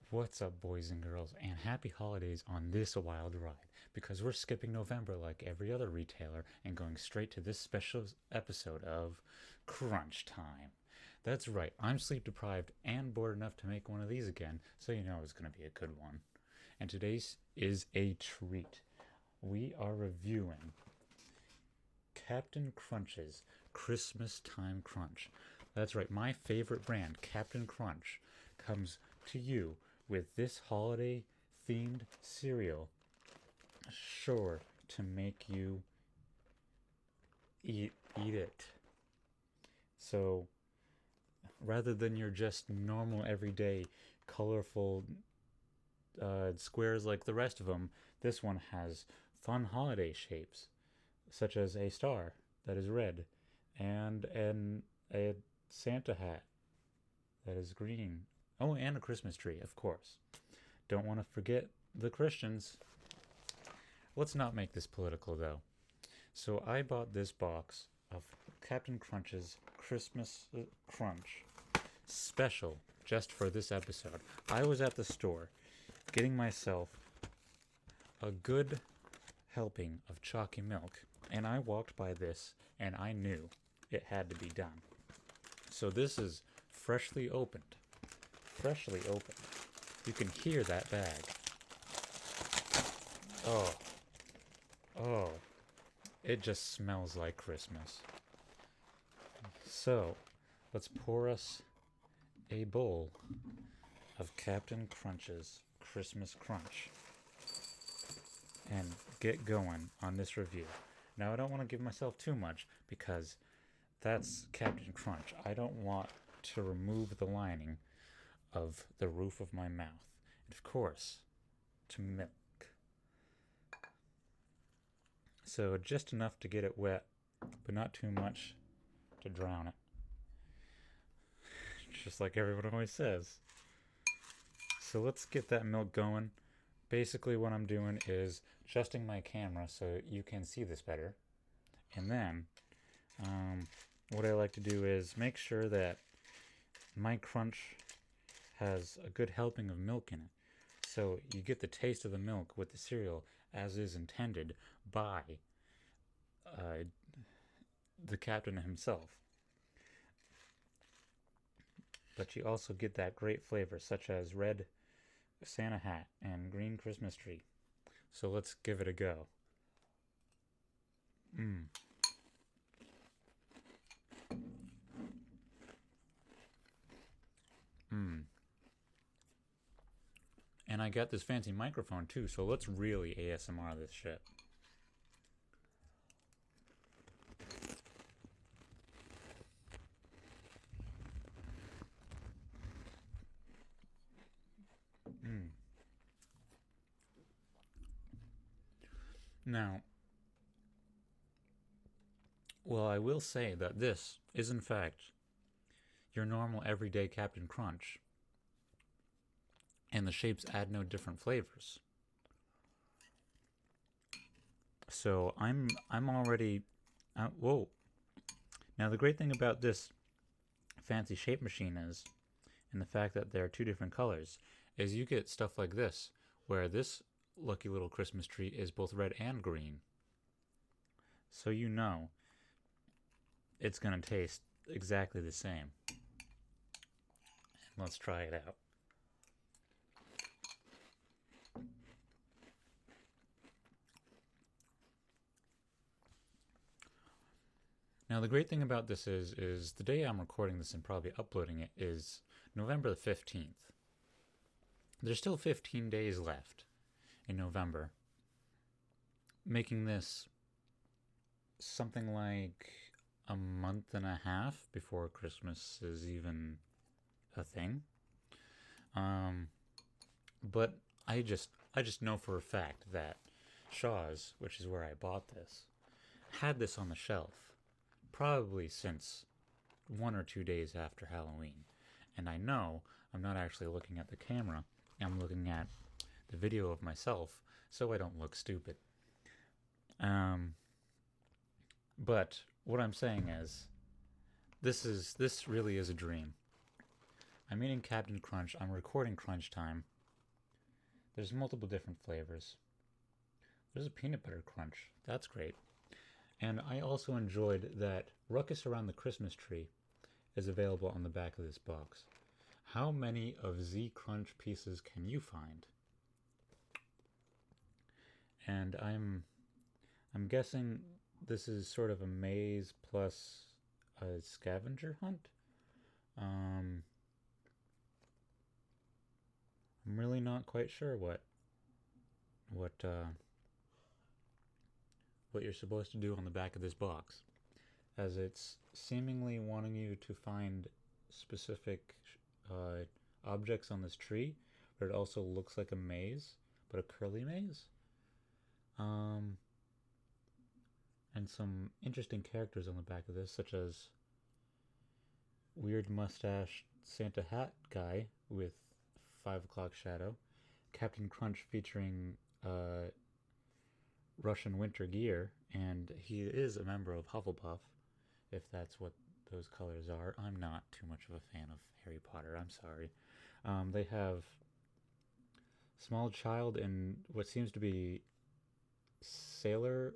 What's up, boys and girls, and happy holidays on this wild ride, because we're skipping November like every other retailer and going straight to this special episode of Crunch Time. That's right, I'm sleep deprived and bored enough to make one of these again, so you know it's going to be a good one. And today's is a treat. We are reviewing Captain Crunch's Christmas Time Crunch. That's right, my favorite brand, Captain Crunch, comes to you with this holiday themed cereal, sure to make you eat it. So rather than your just normal everyday colorful squares like the rest of them, this one has fun holiday shapes, such as a star that is red, and a Santa hat that is green. Oh, and a Christmas tree, of course. Don't want to forget the Christians. Let's not make this political, though. So I bought this box of Captain Crunch's Christmas Crunch special just for this episode. I was at the store getting myself a good helping of chalky milk, and I walked by this and I knew it had to be done. So this is freshly opened. Freshly opened. You can hear that bag. Oh, oh, it just smells like Christmas. So, let's pour us a bowl of Captain Crunch's Christmas Crunch and get going on this review. Now, I don't want to give myself too much because that's Captain Crunch. I don't want to remove the lining of the roof of my mouth. And of course, to milk. So just enough to get it wet, but not too much to drown it. Just like everyone always says. So let's get that milk going. Basically what I'm doing is adjusting my camera so you can see this better. And then what I like to do is make sure that my crunch has a good helping of milk in it. So you get the taste of the milk with the cereal as is intended by the captain himself. But you also get that great flavor, such as red Santa hat and green Christmas tree. So let's give it a go. Mmm. Mmm. And I got this fancy microphone too, so let's really ASMR this shit. Mm. Now, well, I will say that this is in fact your normal everyday Captain Crunch, and the shapes add no different flavors. So I'm already whoa. Now the great thing about this fancy shape machine is, and the fact that there are two different colors, is you get stuff like this, where this lucky little Christmas tree is both red and green. So you know it's gonna taste exactly the same. Let's try it out. Now the great thing about this is the day I'm recording this and probably uploading it is November the 15th. There's still 15 days left in November, making this something like a month and a half before Christmas is even a thing. But I just know for a fact that Shaw's, which is where I bought this, had this on the shelf probably since 1 or 2 days after Halloween. And I know I'm not actually looking at the camera, I'm looking at the video of myself so I don't look stupid. But what I'm saying is, this really is a dream. I'm eating Captain Crunch. I'm recording Crunch Time There's multiple different flavors. There's a peanut butter crunch. That's great. And I also enjoyed that Ruckus Around the Christmas Tree is available on the back of this box. How many of Z Crunch pieces can you find? And I'm guessing this is sort of a maze plus a scavenger hunt. I'm really not quite sure what what you're supposed to do on the back of this box, as it's seemingly wanting you to find specific objects on this tree, but it also looks like a maze, but a curly maze. And some interesting characters on the back of this, such as weird mustache Santa hat guy with 5 o'clock shadow, Captain Crunch featuring Russian winter gear, and he is a member of Hufflepuff, if that's what those colors are. I'm not too much of a fan of Harry Potter, I'm sorry. They have small child in what seems to be sailor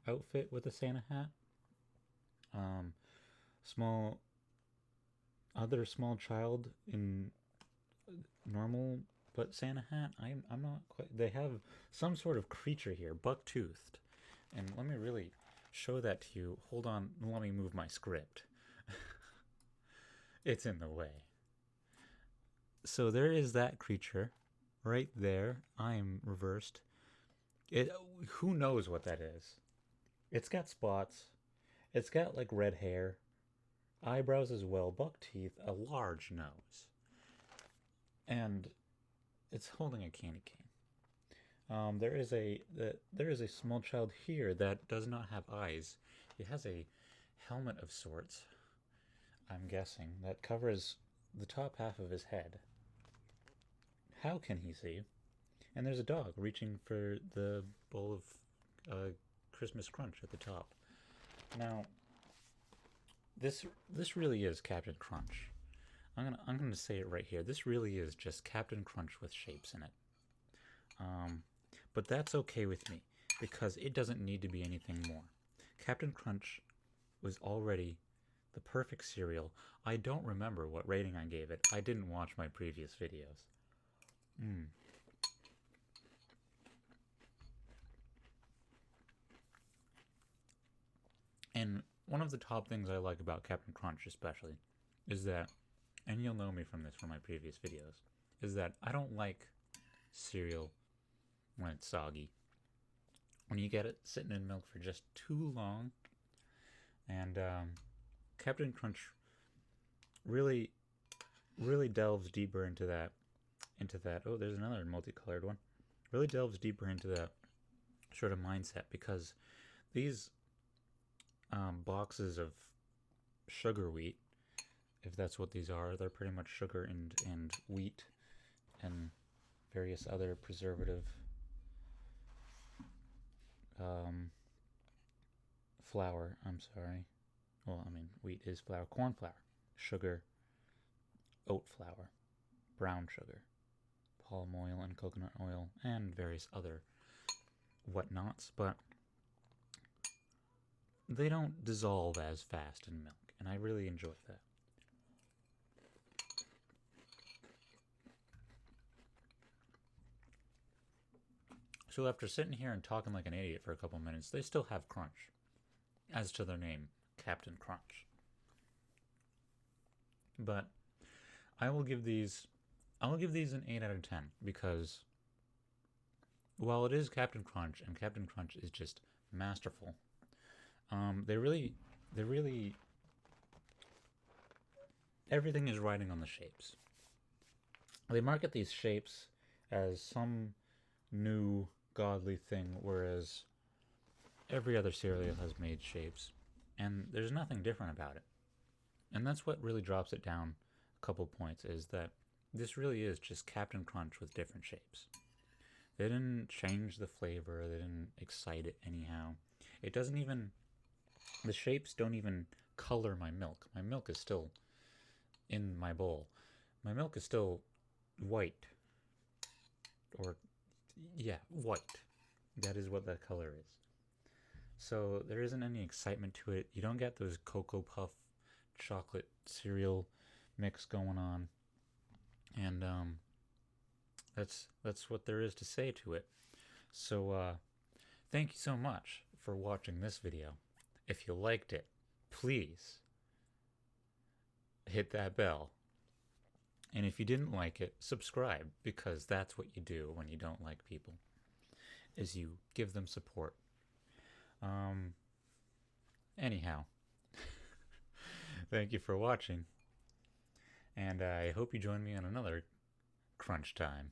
outfit with a Santa hat. Small small child in normal but Santa hat. I'm not quite. They have some sort of creature here, buck-toothed, and let me really show that to you. Hold on, let me move my script. It's in the way. So there is that creature right there. I'm reversed. It. Who knows what that is? It's got spots. It's got like red hair, eyebrows as well, buck teeth, a large nose, and it's holding a candy cane. There is a small child here that does not have eyes. It has a helmet of sorts, I'm guessing, that covers the top half of his head. How can he see? And there's a dog reaching for the bowl of Christmas Crunch at the top. Now, this really is Captain Crunch. I'm gonna say it right here. This really is just Captain Crunch with shapes in it. But that's okay with me because it doesn't need to be anything more. Captain Crunch was already the perfect cereal. I don't remember what rating I gave it. I didn't watch my previous videos. And one of the top things I like about Captain Crunch especially is that, and you'll know me from this from my previous videos, is that I don't like cereal when it's soggy. When you get it sitting in milk for just too long. And Captain Crunch really, really delves deeper into that. Oh, there's another multicolored one. Really delves deeper into that sort of mindset, because these boxes of sugar wheat, if that's what these are, they're pretty much sugar and wheat and various other preservative flour. I'm sorry. Well, I mean, wheat is flour. Corn flour, sugar, oat flour, brown sugar, palm oil and coconut oil, and various other whatnots, but they don't dissolve as fast in milk, and I really enjoy that. So after sitting here and talking like an idiot for a couple minutes, they still have crunch. As to their name, Captain Crunch. But I will give these an 8 out of 10, because while it is Captain Crunch, and Captain Crunch is just masterful, they really everything is riding on the shapes. They market these shapes as some new godly thing, whereas every other cereal has made shapes, and there's nothing different about it. And that's what really drops it down a couple points, is that this really is just Captain Crunch with different shapes. They didn't change the flavor, they didn't excite it anyhow. It doesn't even, the shapes don't even color my milk. My milk is still in my bowl. My milk is still white. or yeah, white. That is what that color is. So there isn't any excitement to it. You don't get those Cocoa Puff chocolate cereal mix going on, and that's what there is to say to it. So thank you so much for watching this video. If you liked it, please hit that bell. And if you didn't like it, subscribe, because that's what you do when you don't like people, is you give them support. Anyhow, thank you for watching, and I hope you join me on another crunch time.